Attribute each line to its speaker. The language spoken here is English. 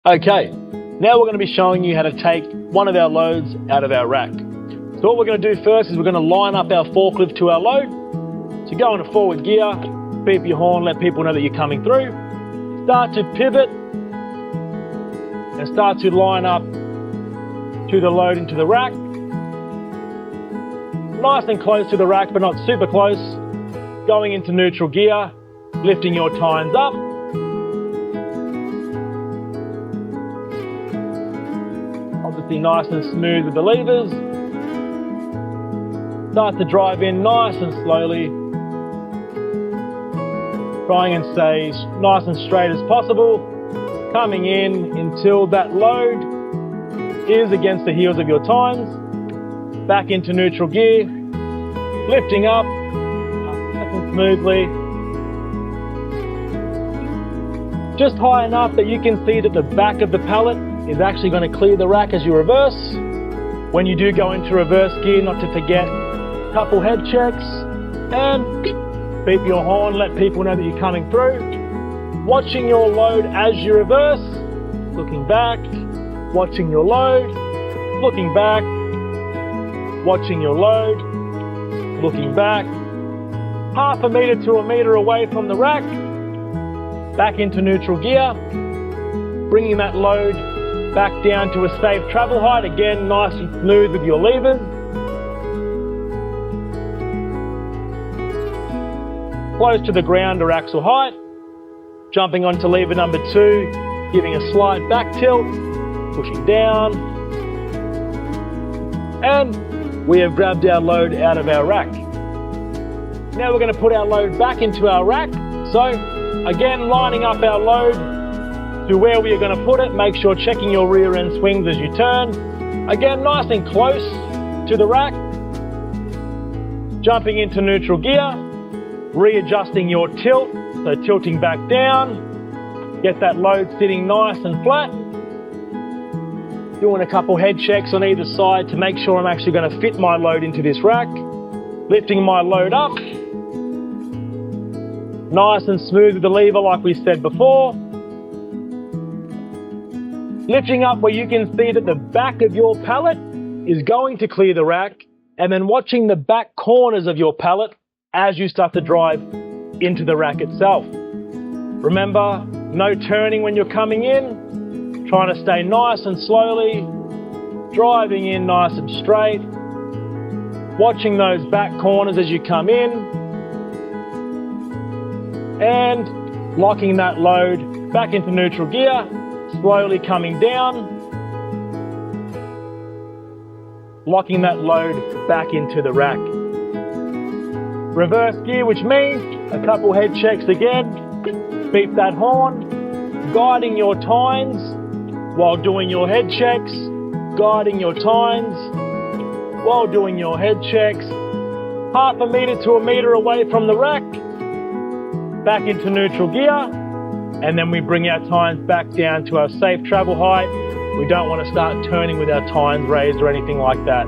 Speaker 1: Okay, now we're going to be showing you how to take one of our loads out of our rack. So what we're going to do first is we're going to line up our forklift to our load. So go into forward gear, beep your horn, let people know that you're coming through. Start to pivot and start to line up to the load into the rack. Nice and close to the rack, but not super close. Going into neutral gear, lifting your tines up. Obviously nice and smooth with the levers. Start to drive in nice and slowly. Trying and stay nice and straight as possible. Coming in until that load is against the heels of your tines. Back into neutral gear. Lifting up nice and smoothly. Just high enough that you can see that the back of the pallet is actually going to clear the rack as you reverse. When you do go into reverse gear, not to forget a couple head checks and beep your horn, let people know that you're coming through. Watching your load as you reverse, looking back, watching your load, looking back, watching your load, looking back, half a meter to a meter away from the rack, back into neutral gear, bringing that load back down to a safe travel height, again nice and smooth with your levers. Close to the ground or axle height, jumping onto lever number 2, giving a slight back tilt, pushing down, and we have grabbed our load out of our rack. Now we're going to put our load back into our rack. So again, lining up our load to where we are going to put it. Make sure checking your rear end swings as you turn. Again, nice and close to the rack. Jumping into neutral gear. Readjusting your tilt, so tilting back down. Get that load sitting nice and flat. Doing a couple head checks on either side to make sure I'm actually going to fit my load into this rack. Lifting my load up. Nice and smooth with the lever like we said before. Lifting up where you can see that the back of your pallet is going to clear the rack, and then watching the back corners of your pallet as you start to drive into the rack itself. Remember, no turning when you're coming in, trying to stay nice and slowly, driving in nice and straight, watching those back corners as you come in, and locking that load back into neutral gear, slowly coming down, locking that load back into the rack. Reverse gear, which means a couple head checks again, beep that horn, guiding your tines while doing your head checks, guiding your tines while doing your head checks, half a meter to a meter away from the rack, back into neutral gear, and then we bring our tines back down to our safe travel height. We don't want to start turning with our tines raised or anything like that.